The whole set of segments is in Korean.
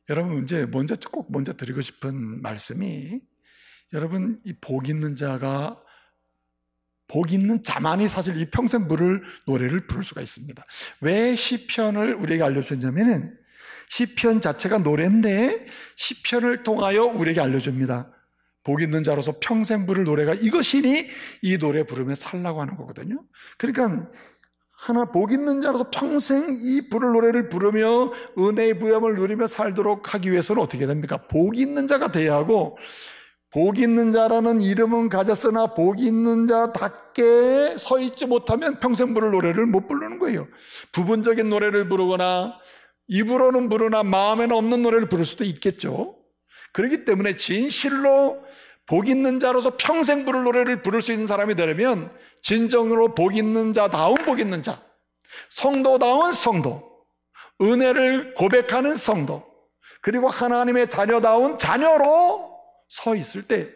여러분, 이제 꼭 먼저 드리고 싶은 말씀이, 여러분, 이 복 있는 자만이 사실 이 평생 부를 노래를 부를 수가 있습니다. 왜 시편을 우리에게 알려주냐면은, 시편 자체가 노래인데 시편을 통하여 우리에게 알려줍니다. 복 있는 자로서 평생 부를 노래가 이것이니 이 노래 부르며 살라고 하는 거거든요. 그러니까 복 있는 자로서 평생 이 부를 노래를 부르며 은혜의 부여함을 누리며 살도록 하기 위해서는 어떻게 됩니까? 복 있는 자가 돼야 하고, 복 있는 자라는 이름은 가졌으나 복 있는 자답게 서 있지 못하면 평생 부를 노래를 못 부르는 거예요. 부분적인 노래를 부르거나 입으로는 부르나 마음에는 없는 노래를 부를 수도 있겠죠. 그렇기 때문에 진실로 복 있는 자로서 평생 부를 노래를 부를 수 있는 사람이 되려면 진정으로 복 있는 자다운 복 있는 자, 성도다운 성도, 은혜를 고백하는 성도, 그리고 하나님의 자녀다운 자녀로 서 있을 때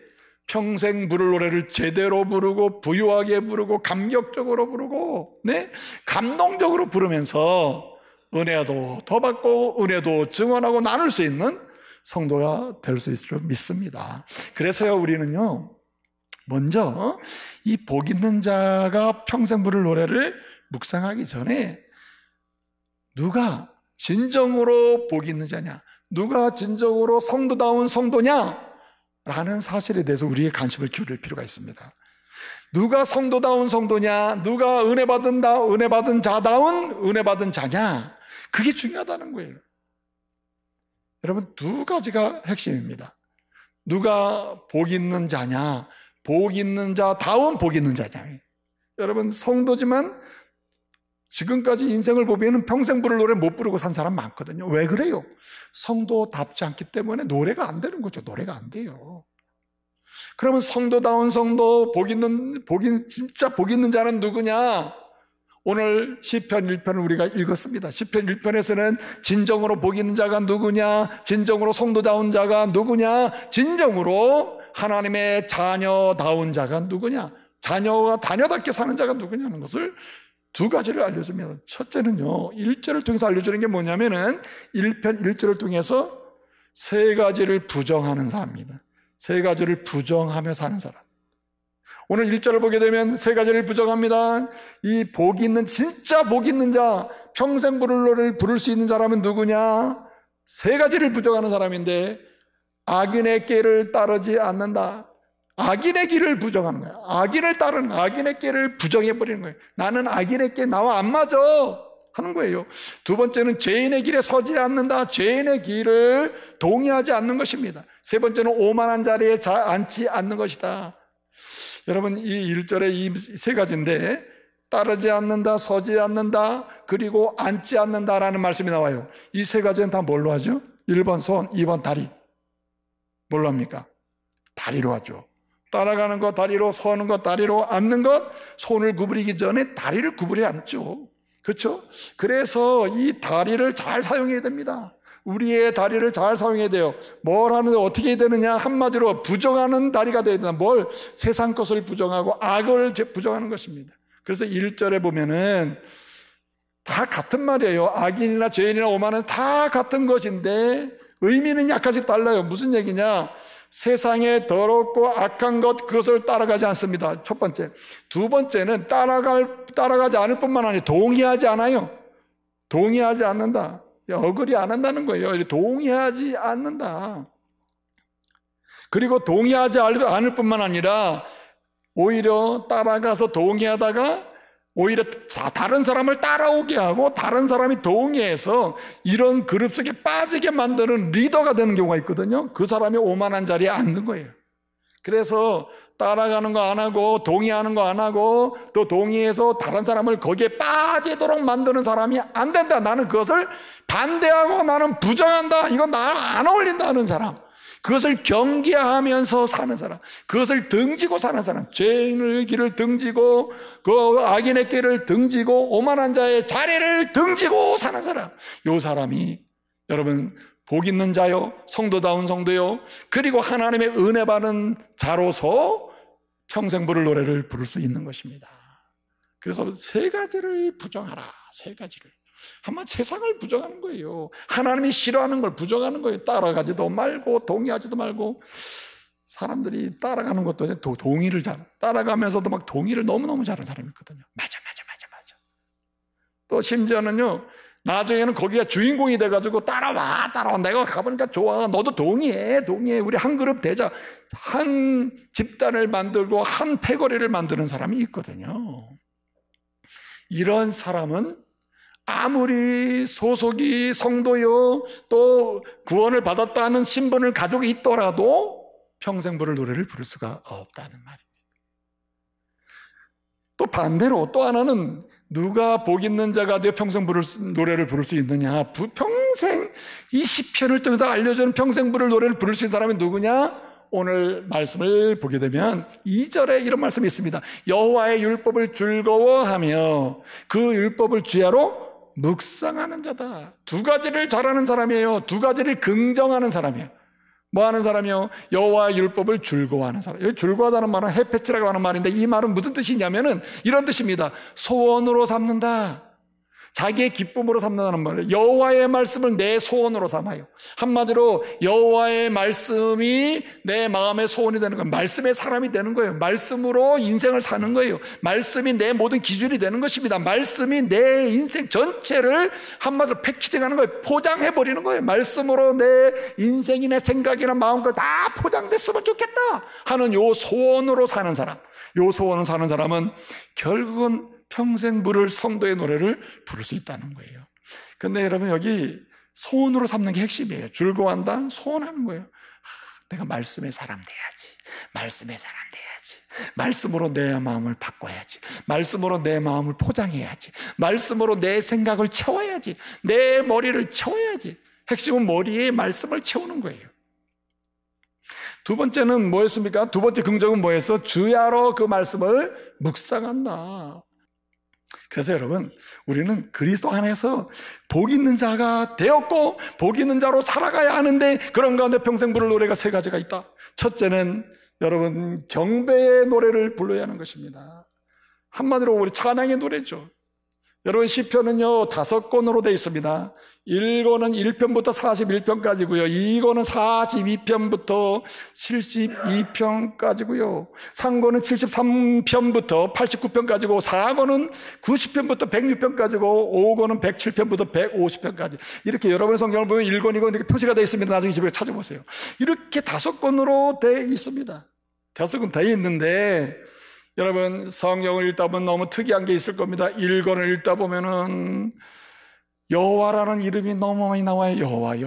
평생 부를 노래를 제대로 부르고 부유하게 부르고 감격적으로 부르고 감동적으로 부르면서 은혜도 더 받고 은혜도 증언하고 나눌 수 있는 성도가 될 수 있을 줄 믿습니다. 그래서요, 우리는요, 먼저 이 복 있는 자가 평생 부를 노래를 묵상하기 전에 누가 진정으로 복 있는 자냐, 누가 진정으로 성도다운 성도냐 라는 사실에 대해서 우리의 관심을 기울일 필요가 있습니다. 누가 성도다운 성도냐, 누가 은혜 받은 자다운 은혜 받은 자냐, 그게 중요하다는 거예요. 여러분, 두 가지가 핵심입니다. 누가 복 있는 자냐, 복 있는 자다운 복 있는 자냐. 여러분, 성도지만 지금까지 인생을 보면 평생 부를 노래 못 부르고 산 사람 많거든요. 왜 그래요? 성도답지 않기 때문에 노래가 안 되는 거죠. 노래가 안 돼요. 그러면 성도다운 성도, 진짜 복 있는 자는 누구냐? 오늘 시편 1편을 우리가 읽었습니다. 시편 1편에서는 진정으로 복 있는 자가 누구냐, 진정으로 성도다운 자가 누구냐, 진정으로 하나님의 자녀다운 자가 누구냐, 자녀답게 사는 자가 누구냐는 것을 두 가지를 알려줍니다. 첫째는요, 1절을 통해서 알려주는 게 뭐냐면은 1편 1절을 통해서 세 가지를 부정하는 사람입니다. 세 가지를 부정하며 사는 사람. 오늘 1절을 보게 되면 세 가지를 부정합니다. 이 복 있는, 진짜 복 있는 자, 평생 부를 노래를 부를 수 있는 사람은 누구냐? 세 가지를 부정하는 사람인데, 악인의 길을 따르지 않는다. 악인의 길을 부정하는 거야. 악인을 따르는, 악인의 길을 부정해버리는 거예요. 나는 악인의 길 나와 안 맞아 하는 거예요. 두 번째는 죄인의 길에 서지 않는다. 죄인의 길을 동의하지 않는 것입니다. 세 번째는 오만한 자리에 앉지 않는 것이다. 여러분, 이 1절에 이 세 가지인데, 따르지 않는다, 서지 않는다, 그리고 앉지 않는다라는 말씀이 나와요. 이 세 가지는 다 뭘로 하죠? 1번 손, 2번 다리. 뭘로 합니까? 다리로 하죠. 따라가는 것 다리로, 서는 것 다리로, 앉는 것, 손을 구부리기 전에 다리를 구부려 앉죠. 그렇죠? 그래서 이 다리를 잘 사용해야 됩니다. 우리의 다리를 잘 사용해야 돼요. 뭘 하는데 어떻게 해야 되느냐? 한마디로 부정하는 다리가 돼야 된다. 뭘? 세상 것을 부정하고 악을 부정하는 것입니다. 그래서 1절에 보면은 다 같은 말이에요. 악인이나 죄인이나 오만은 다 같은 것인데 의미는 약간씩 달라요. 무슨 얘기냐? 세상에 더럽고 악한 것, 그것을 따라가지 않습니다. 첫 번째. 두 번째는 따라가지 않을 뿐만 아니라 동의하지 않아요. 동의하지 않는다. 어글이 안 한다는 거예요. 동의하지 않는다. 그리고 동의하지 않을 뿐만 아니라 오히려 따라가서 동의하다가 오히려 다른 사람을 따라오게 하고 다른 사람이 동의해서 이런 그룹 속에 빠지게 만드는 리더가 되는 경우가 있거든요. 그 사람이 오만한 자리에 앉는 거예요. 그래서 따라가는 거 안 하고 동의하는 거 안 하고 또 동의해서 다른 사람을 거기에 빠지도록 만드는 사람이 안 된다. 나는 그것을 반대하고 나는 부정한다. 이건 나랑 안 어울린다 하는 사람. 그것을 경계하면서 사는 사람, 그것을 등지고 사는 사람, 죄인의 길을 등지고 그 악인의 길을 등지고 오만한 자의 자리를 등지고 사는 사람, 이 사람이 여러분 복 있는 자요, 성도다운 성도요, 그리고 하나님의 은혜 받은 자로서 평생 부를 노래를 부를 수 있는 것입니다. 그래서 세 가지를 부정하라. 세 가지를. 한마디로 세상을 부정하는 거예요. 하나님이 싫어하는 걸 부정하는 거예요. 따라가지도 말고 동의하지도 말고. 사람들이 따라가는 것도 동의를 따라가면서도 막 동의를 너무너무 잘하는 사람이 있거든요. 맞아. 또 심지어는요, 나중에는 거기가 주인공이 돼가지고 따라와. 내가 가보니까 좋아. 너도 동의해. 우리 한 그룹 되자. 한 집단을 만들고 한 패거리를 만드는 사람이 있거든요. 이런 사람은 아무리 소속이 성도요, 또 구원을 받았다는 신분을 가지고 있더라도 평생 부를 노래를 부를 수가 없다는 말입니다. 또 반대로 또 하나는 누가 복 있는 자가 되어 평생 부를 노래를 부를 수 있느냐? 평생 이 시편을 통해서 알려주는 평생 부를 노래를 부를 수 있는 사람이 누구냐? 오늘 말씀을 보게 되면 2절에 이런 말씀이 있습니다. 여호와의 율법을 즐거워하며 그 율법을 주야로 묵상하는 자다. 두 가지를 잘하는 사람이에요. 두 가지를 긍정하는 사람이에요. 뭐 하는 사람이요? 여호와의 율법을 즐거워하는 사람. 여기 즐거워하다는 말은 헤페츠라고 하는 말인데 이 말은 무슨 뜻이냐면은 이런 뜻입니다. 소원으로 삼는다. 자기의 기쁨으로 삼는다는 말이에요. 여호와의 말씀을 내 소원으로 삼아요. 한마디로 여호와의 말씀이 내 마음의 소원이 되는 거예요. 말씀의 사람이 되는 거예요. 말씀으로 인생을 사는 거예요. 말씀이 내 모든 기준이 되는 것입니다. 말씀이 내 인생 전체를 한마디로 패키징하는 거예요. 포장해버리는 거예요. 말씀으로 내 인생이나 생각이나 마음과 다 포장됐으면 좋겠다 하는 요 소원으로 사는 사람, 요 소원을 사는 사람은 결국은 평생 부를 성도의 노래를 부를 수 있다는 거예요. 그런데 여러분 여기 소원으로 삼는 게 핵심이에요. 즐거워한다? 소원하는 거예요. 내가 말씀의 사람 돼야지. 말씀의 사람 돼야지. 말씀으로 내 마음을 바꿔야지. 말씀으로 내 마음을 포장해야지. 말씀으로 내 생각을 채워야지. 내 머리를 채워야지. 핵심은 머리에 말씀을 채우는 거예요. 두 번째는 뭐였습니까? 두 번째 긍정은 뭐였어? 주야로 그 말씀을 묵상한다. 그래서 여러분, 우리는 그리스도 안에서 복 있는 자가 되었고 복 있는 자로 살아가야 하는데 그런 가운데 평생 부를 노래가 세 가지가 있다. 첫째는 여러분 경배의 노래를 불러야 하는 것입니다. 한마디로 우리 찬양의 노래죠. 여러분 시편은요 5권으로 되어 있습니다. 1권은 1편부터 41편까지고요. 2권은 42편부터 72편까지고요. 3권은 73편부터 89편까지고 4권은 90편부터 106편까지고 5권은 107편부터 150편까지. 이렇게 여러분의 성경을 보면 1권, 2권 이렇게 표시가 되어 있습니다. 나중에 집에 찾아보세요. 이렇게 5권으로 되어 있습니다. 5권 되어 있는데 여러분 성경을 읽다 보면 너무 특이한 게 있을 겁니다. 1권을 읽다 보면은 여호와라는 이름이 너무 많이 나와요. 여호와.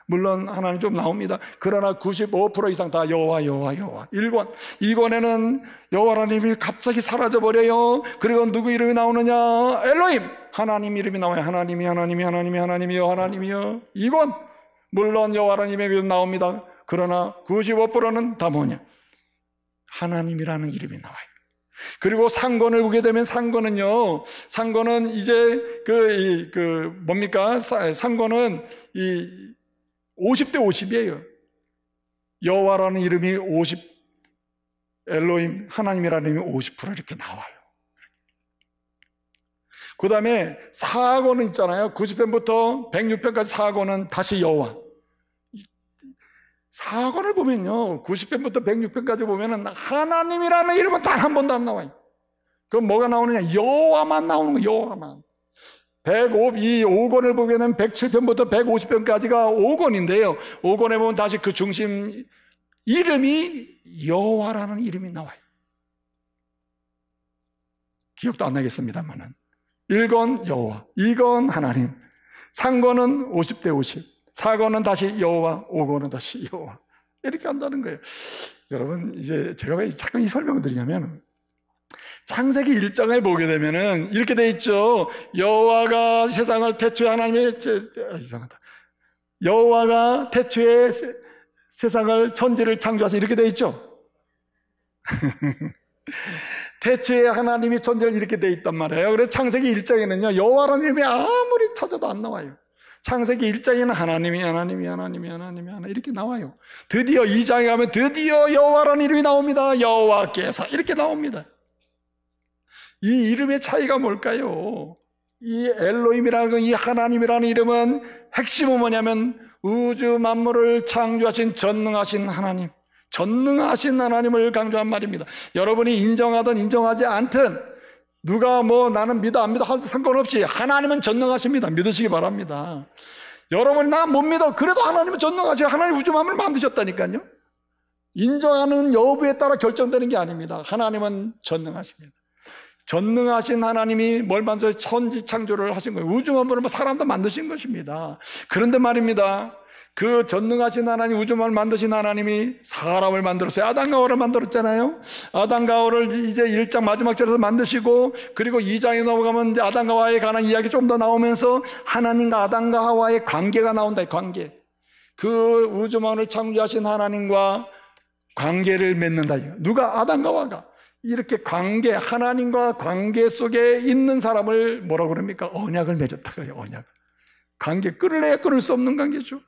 물론 하나는 좀 나옵니다. 그러나 95% 이상 다 여호와. 1권, 2권에는 여호와라는 이름이 갑자기 사라져버려요. 그리고 누구 이름이 나오느냐? 엘로힘, 하나님 이름이 나와요. 하나님이요. 하나님이요. 2권, 물론 여호와라는 이름이 나옵니다. 그러나 95%는 다 뭐냐? 하나님이라는 이름이 나와요. 그리고 상권을 보게 되면 상권은 이제 뭡니까? 상권은 이 50대 50이에요. 여호와라는 이름이 50, 엘로힘, 하나님이라는 이름이 50% 이렇게 나와요. 그 다음에 사권은 있잖아요. 90편부터 106편까지 사권은 다시 여호와. 4권을 보면요 90편부터 106편까지 보면은 하나님이라는 이름은 단 한 번도 안 나와요. 그럼 뭐가 나오느냐? 여호와만 나오는 거예요. 여호와만. 이 5권을 보면은 107편부터 150편까지가 5권인데요 5권에 보면 다시 그 중심 이름이 여호와라는 이름이 나와요. 기억도 안 나겠습니다만은 1권 여호와, 2권 하나님, 3권은 50대 50, 4권은 다시 여호와, 5권은 다시 여호와. 이렇게 한다는 거예요. 여러분, 이제 제가 왜 잠깐 이 설명을 드리냐면, 창세기 1장을 보게 되면은 이렇게 돼 있죠. 여호와가 세상을 태초에 이상하다. 여호와가 태초에 세상을 천지를 창조하셔. 이렇게 돼 있죠. 태초에 하나님이 천지를 이렇게 돼 있단 말이에요. 그래서 창세기 1장에는요, 여호와라는 이름이 아무리 찾아도 안 나와요. 창세기 1장에는 하나님이 이렇게 나와요. 드디어 2장에 가면 드디어 여호와라는 이름이 나옵니다. 여호와께서 이렇게 나옵니다. 이 이름의 차이가 뭘까요? 이 엘로힘이라는 이 하나님이라는 이름은 핵심은 뭐냐면 우주 만물을 창조하신 전능하신 하나님, 전능하신 하나님을 강조한 말입니다. 여러분이 인정하든 인정하지 않든 누가 뭐 나는 믿어 안 믿어 할 상관없이 하나님은 전능하십니다. 믿으시기 바랍니다. 여러분이 나 못 믿어 그래도 하나님은 전능하시고 하나님 우주 만물을 만드셨다니까요. 인정하는 여부에 따라 결정되는 게 아닙니다. 하나님은 전능하십니다. 전능하신 하나님이 뭘 만들어서 천지 창조를 하신 거예요. 우주 만물을 사람도 만드신 것입니다. 그런데 말입니다, 그 전능하신 하나님, 우주 만물을 만드신 하나님이 사람을 만들었어요. 아담과 하와를 만들었잖아요. 아담과 하와를 이제 1장 마지막 절에서 만드시고, 그리고 2장에 넘어가면 이제 아담과 하와에 관한 이야기 좀 더 나오면서 하나님과 아담과 하와의 관계가 나온다. 관계. 그 우주 만물을 창조하신 하나님과 관계를 맺는다. 누가? 아담과 하와가 이렇게 관계, 하나님과 관계 속에 있는 사람을 뭐라고 그럽니까? 언약을 맺었다 그래요. 언약. 관계, 끊을래야 끊을 수 없는 관계죠.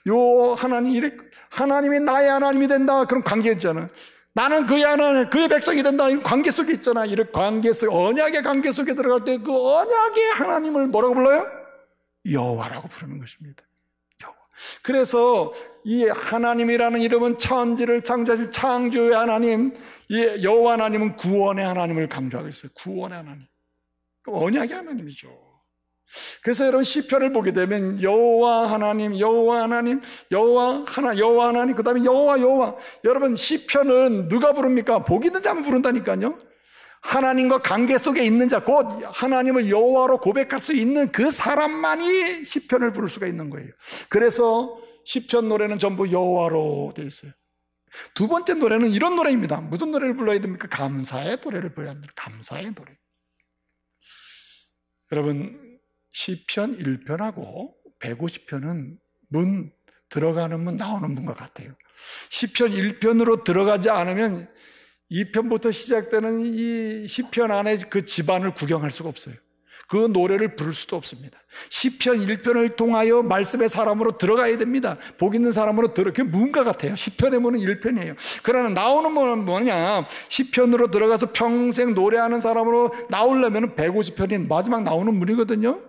요 하나님이 나의 하나님이 된다. 그런 관계 있잖아. 나는 그의 하나님, 그의 백성이 된다. 이런 관계 속에 있잖아. 이런 관계 속, 언약의 관계 속에 들어갈 때 그 언약의 하나님을 뭐라고 불러요? 여호와라고 부르는 것입니다. 그래서 이 하나님이라는 이름은 천지를 창조하신 창조의 하나님, 이 여호와 하나님은 구원의 하나님을 강조하고 있어요. 구원의 하나님, 언약의 하나님이죠. 그래서 여러분 시편을 보게 되면 여호와 하나님, 여호와 하나님, 여호와 하나님, 그 다음에 여호와. 여러분 시편은 누가 부릅니까? 복 있는 자만 부른다니까요. 하나님과 관계 속에 있는 자, 곧 하나님을 여호와로 고백할 수 있는 그 사람만이 시편을 부를 수가 있는 거예요. 그래서 시편 노래는 전부 여호와로 되어 있어요. 두 번째 노래는 이런 노래입니다. 무슨 노래를 불러야 됩니까? 감사의 노래를 불러야 합니다. 감사의 노래. 여러분 시편 1편하고 150편은 문 들어가는 문 나오는 문과 같아요. 시편 1편으로 들어가지 않으면 2편부터 시작되는 이 시편 안에 그 집안을 구경할 수가 없어요. 그 노래를 부를 수도 없습니다. 시편 1편을 통하여 말씀의 사람으로 들어가야 됩니다. 복 있는 사람으로 그게 문과 같아요. 시편의 문은 1편이에요. 그러나 나오는 문은 뭐냐? 시편으로 들어가서 평생 노래하는 사람으로 나오려면 150편이 마지막 나오는 문이거든요.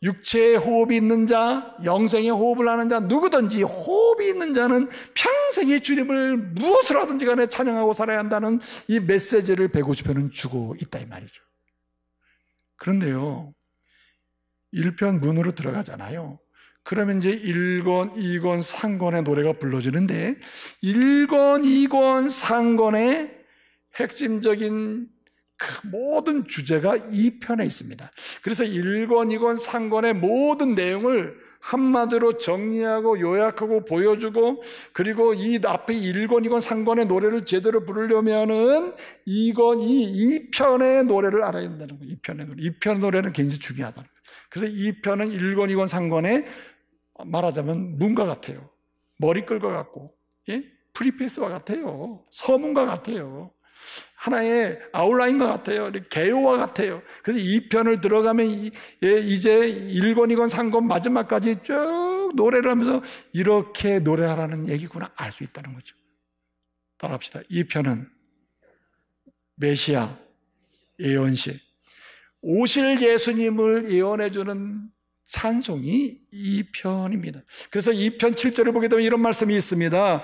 육체의 호흡이 있는 자, 영생의 호흡을 하는 자, 누구든지 호흡이 있는 자는 평생의 주님을 무엇을 하든지 간에 찬양하고 살아야 한다는 이 메시지를 150편은 주고 있다 이 말이죠. 그런데요, 1편 문으로 들어가잖아요. 그러면 이제 1권, 2권, 3권의 노래가 불러지는데 1권, 2권, 3권의 핵심적인 그 모든 주제가 2편에 있습니다. 그래서 1권, 2권, 3권의 모든 내용을 한마디로 정리하고 요약하고 보여주고, 그리고 이 앞에 1권, 2권, 3권의 노래를 제대로 부르려면은 2편의 노래를 알아야 된다는 거예요. 2편의 노래. 2편 노래는 굉장히 중요하다는 거예요. 그래서 2편은 1권, 2권, 3권의 말하자면 문과 같아요. 머리 끌과 같고, 예? 프리페이스와 같아요. 서문과 같아요. 하나의 아웃라인과 같아요. 개요와 같아요. 그래서 2편을 들어가면 이제 1권, 2권, 3권 마지막까지 쭉 노래를 하면서 이렇게 노래하라는 얘기구나 알 수 있다는 거죠. 따라합시다. 2편은 메시아 예언시, 오실 예수님을 예언해주는 찬송이 2편입니다. 그래서 2편 7절을 보게 되면 이런 말씀이 있습니다.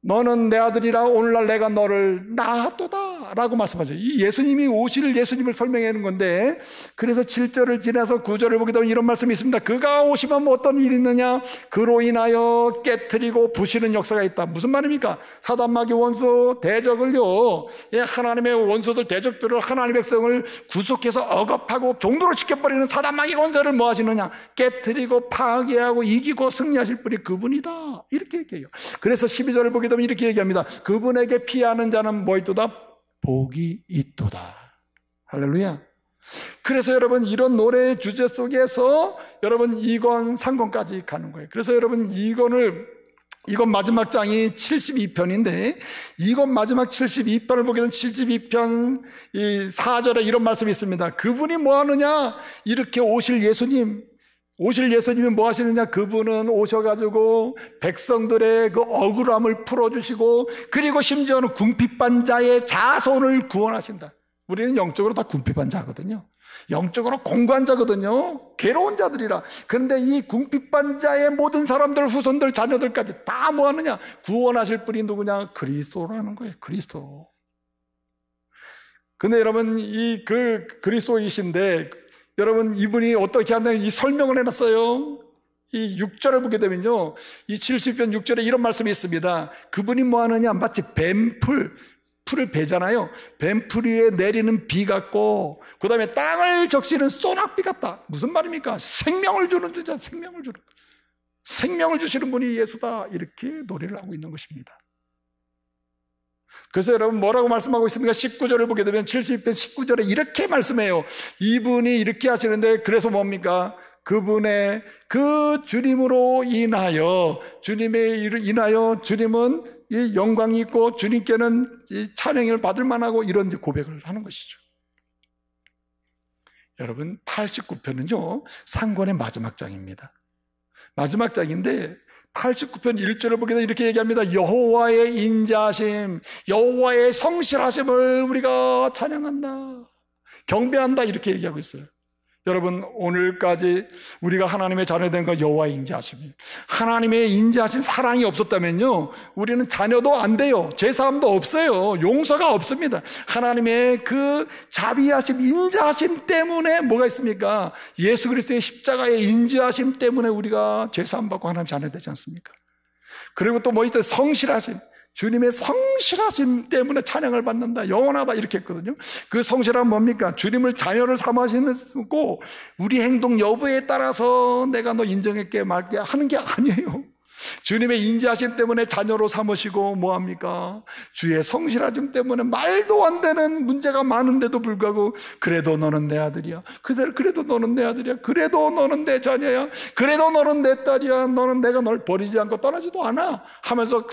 너는 내 아들이라 오늘날 내가 너를 낳았도다 라고 말씀하죠. 이 예수님이 오실 예수님을 설명해 주는 건데, 그래서 7절을 지나서 9절을 보게 되면 이런 말씀이 있습니다. 그가 오시면 뭐 어떤 일이 있느냐? 그로 인하여 깨트리고 부시는 역사가 있다. 무슨 말입니까? 사단마귀 원수 대적을요, 하나님의 원수들 대적들을, 하나님의 백성을 구속해서 억압하고 종도로 시켜버리는 사단마귀 원수를 뭐 하시느냐? 깨트리고 파괴하고 이기고 승리하실 분이 그분이다, 이렇게 얘기해요. 그래서 12절을 보게 되면 이렇게 얘기합니다. 그분에게 피하는 자는 뭐 있도다? 복이 있도다. 할렐루야. 그래서 여러분 이런 노래의 주제 속에서 여러분 2권 3권까지 가는 거예요. 그래서 여러분 이건 마지막 장이 72편인데 2권 마지막 72편을 보게 되면 72편 4절에 이런 말씀이 있습니다. 그분이 뭐 하느냐? 이렇게 오실 예수님이 뭐 하시느냐? 그분은 오셔가지고 백성들의 그 억울함을 풀어주시고, 그리고 심지어는 궁핍한 자의 자손을 구원하신다. 우리는 영적으로 다 궁핍한 자거든요. 영적으로 공고한 자거든요. 괴로운 자들이라. 그런데 이 궁핍한 자의 모든 사람들, 후손들, 자녀들까지 다 뭐하느냐? 구원하실 분이 누구냐? 그리스도라는 거예요. 그리스도. 근데 여러분, 그리스도이신데, 여러분, 이분이 어떻게 하냐? 이 설명을 해놨어요. 이 6절을 보게 되면요, 이 70편 6절에 이런 말씀이 있습니다. 그분이 뭐 하느냐? 마치 풀을 베잖아요. 뱀풀 위에 내리는 비 같고, 그 다음에 땅을 적시는 소낙비 같다. 무슨 말입니까? 생명을 주는 주자, 생명을 주시는 분이 예수다. 이렇게 노래를 하고 있는 것입니다. 그래서 여러분 뭐라고 말씀하고 있습니까? 19절을 보게 되면 70편 19절에 이렇게 말씀해요. 이분이 이렇게 하시는데, 그래서 뭡니까? 그분의 그 주님으로 인하여, 주님은 이 영광이 있고 주님께는 이 찬양을 받을 만하고, 이런 고백을 하는 것이죠. 여러분, 89편은요 상권의 마지막 장입니다. 마지막 장인데 89편 1절을 보게 되면 이렇게 얘기합니다. 여호와의 인자하심, 여호와의 성실하심을 우리가 찬양한다, 경배한다, 이렇게 얘기하고 있어요. 여러분, 오늘까지 우리가 하나님의 자녀된 건 여호와의 인자하심이에요. 하나님의 인자하신 사랑이 없었다면요, 우리는 자녀도 안 돼요. 제사함도 없어요. 용서가 없습니다. 하나님의 그 자비하심, 인자하심 때문에 뭐가 있습니까? 예수 그리스도의 십자가의 인자하심 때문에 우리가 제사함 받고 하나님 자녀 되지 않습니까? 그리고 또 뭐 있어요? 성실하심. 주님의 성실하심 때문에 찬양을 받는다, 영원하다, 이렇게 했거든요. 그 성실함은 뭡니까? 주님을 자녀를 삼으시고 우리 행동 여부에 따라서 내가 너 인정할게 말게 하는 게 아니에요. 주님의 인자하심 때문에 자녀로 삼으시고 뭐합니까? 주의 성실하심 때문에 말도 안 되는 문제가 많은데도 불구하고, 그래도 너는 내 아들이야, 그래도 너는 내 아들이야, 그래도 너는 내 자녀야, 그래도 너는 내 딸이야, 너는 내가 널 버리지 않고 떠나지도 않아 하면서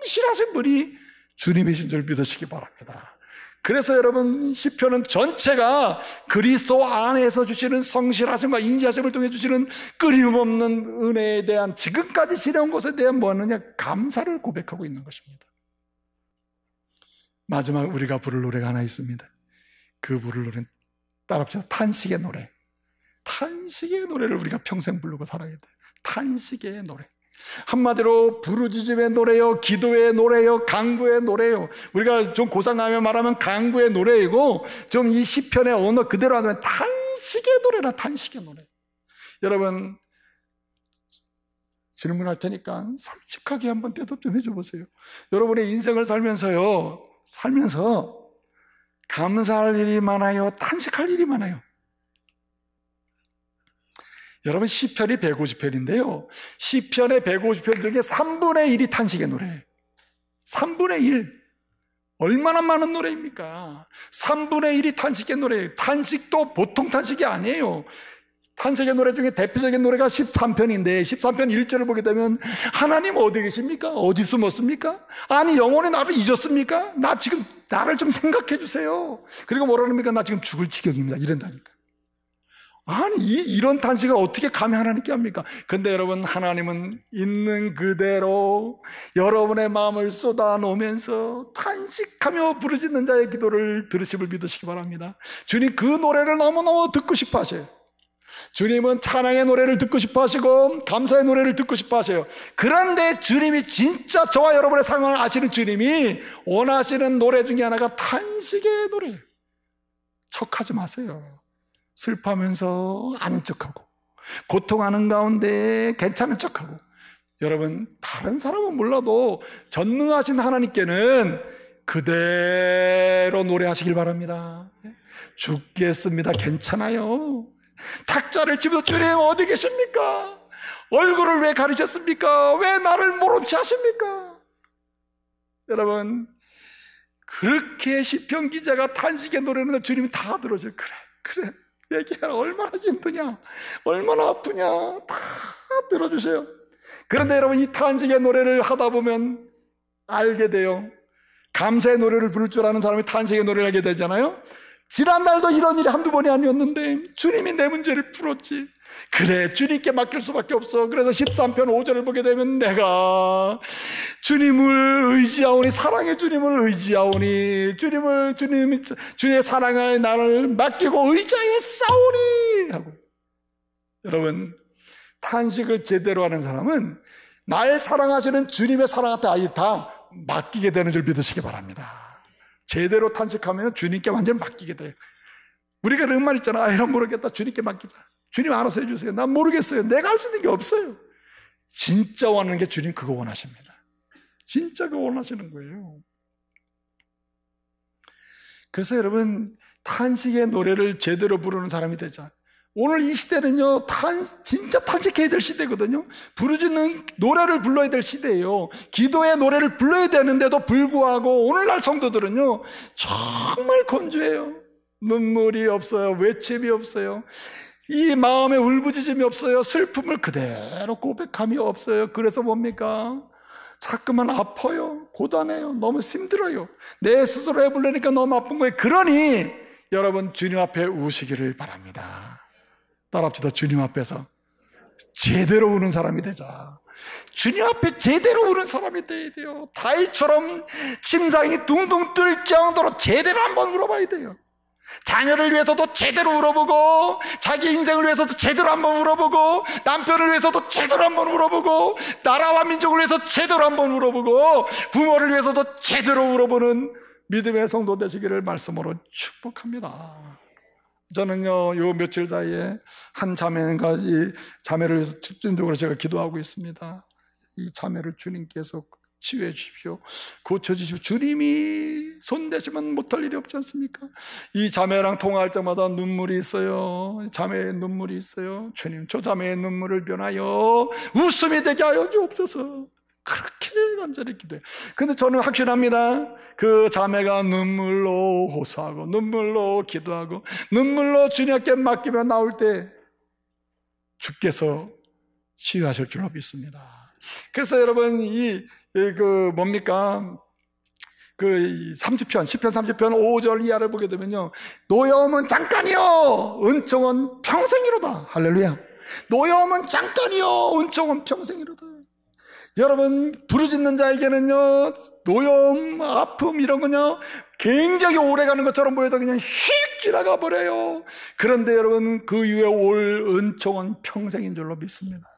성실하신 분이 주님이신 줄 믿으시기 바랍니다. 그래서 여러분, 시편은 전체가 그리스도 안에서 주시는 성실하심과 인자하심을 통해 주시는 끊임없는 은혜에 대한, 지금까지 지내온 것에 대한 뭐하느냐? 감사를 고백하고 있는 것입니다. 마지막 우리가 부를 노래가 하나 있습니다. 그 부를 노래는 따라합시다. 탄식의 노래. 탄식의 노래를 우리가 평생 부르고 살아야 돼요. 탄식의 노래. 한마디로 부르짖음의 노래요, 기도의 노래요, 간구의 노래요. 우리가 좀 고상하며 말하면 간구의 노래이고, 좀 이 시편의 언어 그대로 하면 탄식의 노래라, 탄식의 노래. 여러분, 질문할 테니까 솔직하게 한번 대답 좀 해줘 보세요. 여러분의 인생을 살면서 감사할 일이 많아요, 탄식할 일이 많아요? 여러분, 시편이 150편인데요 시편의 150편 중에 3분의 1이 탄식의 노래예요. 3분의 1. 얼마나 많은 노래입니까? 3분의 1이 탄식의 노래예요. 탄식도 보통 탄식이 아니에요. 탄식의 노래 중에 대표적인 노래가 13편인데 13편 1절을 보게 되면, 하나님 어디 계십니까? 어디 숨었습니까? 아니, 영원히 나를 잊었습니까? 나를 좀 생각해 주세요. 그리고 뭐라 합니까? 나 지금 죽을 지경입니다, 이런다니까. 아니, 이런 탄식을 어떻게 감히 하나님께 합니까? 근데 여러분, 하나님은 있는 그대로 여러분의 마음을 쏟아놓으면서 탄식하며 부르짖는 자의 기도를 들으심을 믿으시기 바랍니다. 주님 그 노래를 너무너무 듣고 싶어 하셔요. 주님은 찬양의 노래를 듣고 싶어 하시고 감사의 노래를 듣고 싶어 하셔요. 그런데 주님이, 진짜 저와 여러분의 상황을 아시는 주님이 원하시는 노래 중에 하나가 탄식의 노래예요. 척하지 마세요. 슬퍼하면서 아는 척하고, 고통하는 가운데 괜찮은 척하고. 여러분, 다른 사람은 몰라도 전능하신 하나님께는 그대로 노래하시길 바랍니다. 죽겠습니다, 괜찮아요. 탁자를 치면서, 주님 어디 계십니까? 얼굴을 왜 가리셨습니까? 왜 나를 모른 채 하십니까? 여러분, 그렇게 시편 기자가 탄식의 노래는 주님이 다 들어줘요. 그래 얘기하라. 얼마나 힘드냐, 얼마나 아프냐, 다 들어주세요. 그런데 여러분, 이 탄식의 노래를 하다 보면 알게 돼요. 감사의 노래를 부를 줄 아는 사람이 탄식의 노래를 하게 되잖아요. 지난날도 이런 일이 한두 번이 아니었는데 주님이 내 문제를 풀었지. 그래, 주님께 맡길 수밖에 없어. 그래서 13편 5절을 보게 되면 내가 주님을 의지하오니, 사랑의 주님을 의지하오니, 주님의 사랑에 나를 맡기고 의지하여 싸우니 하고. 여러분, 탄식을 제대로 하는 사람은 날 사랑하시는 주님의 사랑한테 아예 다 맡기게 되는 줄 믿으시기 바랍니다. 제대로 탄식하면 주님께 완전히 맡기게 돼요. 우리가 그런 말 있잖아. 이런 모르겠다. 주님께 맡기자. 주님 알아서 해주세요. 난 모르겠어요. 내가 할 수 있는 게 없어요. 진짜 원하는 게 주님 그거 원하십니다. 진짜 그거 원하시는 거예요. 그래서 여러분, 탄식의 노래를 제대로 부르는 사람이 되자. 오늘 이 시대는요, 진짜 탄식해야 될 시대거든요. 부르짖는 노래를 불러야 될 시대예요. 기도의 노래를 불러야 되는데도 불구하고 오늘날 성도들은요, 정말 건조해요. 눈물이 없어요. 외침이 없어요. 이 마음에 울부짖음이 없어요. 슬픔을 그대로 고백함이 없어요. 그래서 뭡니까? 자꾸만 아파요. 고단해요. 너무 힘들어요. 내 스스로 해보려니까 너무 아픈 거예요. 그러니 여러분, 주님 앞에 우시기를 바랍니다. 따라합시다. 주님 앞에서 제대로 우는 사람이 되자. 주님 앞에 제대로 우는 사람이 돼야 돼요. 다윗처럼 심장이 둥둥 뜰 정도로 제대로 한번 울어봐야 돼요. 자녀를 위해서도 제대로 울어보고, 자기 인생을 위해서도 제대로 한번 울어보고, 남편을 위해서도 제대로 한번 울어보고, 나라와 민족을 위해서 제대로 한번 울어보고, 부모를 위해서도 제대로 울어보는 믿음의 성도 되시기를 말씀으로 축복합니다. 저는요, 요 며칠 사이에 한 자매가 이 자매를 위해서 집중적으로 제가 기도하고 있습니다. 이 자매를 주님께서 치유해 주십시오. 고쳐주십시오. 주님이 손대시면 못할 일이 없지 않습니까? 이 자매랑 통화할 때마다 눈물이 있어요. 자매의 눈물이 있어요. 주님, 저 자매의 눈물을 변하여 웃음이 되게 하여 주옵소서. 그렇게 간절히 기도해요. 근데 저는 확신합니다. 그 자매가 눈물로 호소하고, 눈물로 기도하고, 눈물로 주님께 맡기며 나올 때 주께서 치유하실 줄로 믿습니다. 그래서 여러분, 뭡니까? 30편, 10편 30편 5절 이하를 보게 되면요, 노여움은 잠깐이요, 은총은 평생이로다. 할렐루야. 노여움은 잠깐이요, 은총은 평생이로다. 여러분, 부르짖는 자에게는요, 노여움, 아픔 이런 건요, 굉장히 오래 가는 것처럼 보여도 그냥 휙 지나가 버려요. 그런데 여러분, 그 이후에 올 은총은 평생인 줄로 믿습니다.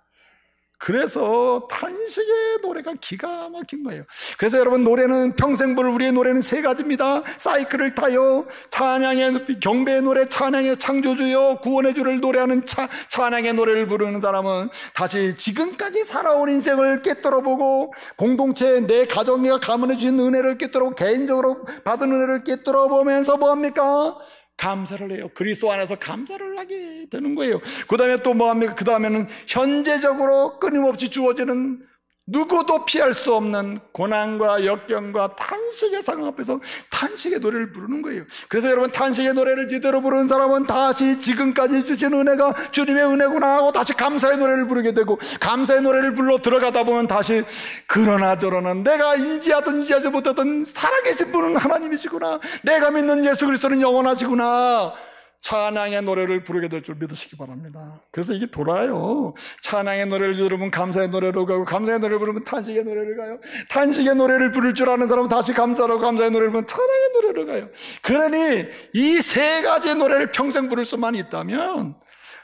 그래서 탄식의 노래가 기가 막힌 거예요. 그래서 여러분, 노래는 평생 부를 우리의 노래는 세 가지입니다. 사이클을 타요. 찬양의 경배의 노래, 찬양의 창조주요, 구원의 주를 노래하는 찬양의 노래를 부르는 사람은 다시 지금까지 살아온 인생을 깨뜨려보고, 공동체 내 가정이가 가문해 주신 은혜를 깨뜨려보고, 개인적으로 받은 은혜를 깨뜨려보면서 뭐합니까? 감사를 해요. 그리스도 안에서 감사를 하게 되는 거예요. 그 다음에 또 뭐합니까? 그 다음에는 현재적으로 끊임없이 주어지는, 누구도 피할 수 없는 고난과 역경과 탄식의 상황 앞에서 탄식의 노래를 부르는 거예요. 그래서 여러분, 탄식의 노래를 제대로 부르는 사람은 다시 지금까지 주신 은혜가 주님의 은혜구나 하고 다시 감사의 노래를 부르게 되고, 감사의 노래를 불러 들어가다 보면 다시 그러나 저러나 내가 인지하든 인지하지 못하든 살아계신 분은 하나님이시구나, 내가 믿는 예수 그리스도는 영원하시구나, 찬양의 노래를 부르게 될 줄 믿으시기 바랍니다. 그래서 이게 돌아요. 찬양의 노래를 들으면 감사의 노래로 가고, 감사의 노래를 부르면 탄식의 노래를 가요. 탄식의 노래를 부를 줄 아는 사람은 다시 감사로, 감사의 노래를 부르면 찬양의 노래로 가요. 그러니 이 세 가지의 노래를 평생 부를 수만 있다면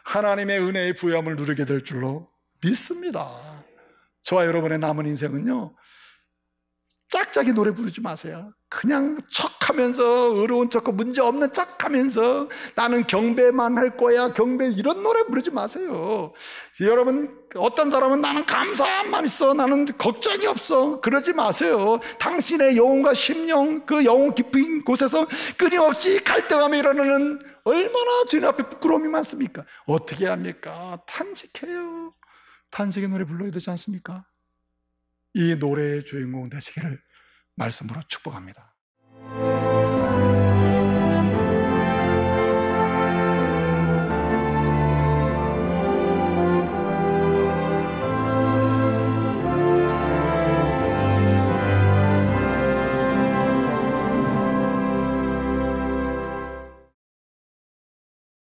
하나님의 은혜의 부여함을 누리게 될 줄로 믿습니다. 저와 여러분의 남은 인생은요, 짝짝이 노래 부르지 마세요. 그냥 척하면서, 어려운 척하고 문제없는 척하면서 나는 경배만 할 거야, 경배, 이런 노래 부르지 마세요. 여러분, 어떤 사람은 나는 감사만 있어, 나는 걱정이 없어, 그러지 마세요. 당신의 영혼과 심령, 그 영혼 깊은 곳에서 끊임없이 갈등하며 일어나는, 얼마나 주님 앞에 부끄러움이 많습니까? 어떻게 합니까? 탄식해요. 탄식의 노래 불러야 되지 않습니까? 이 노래의 주인공 되시기를 말씀으로 축복합니다.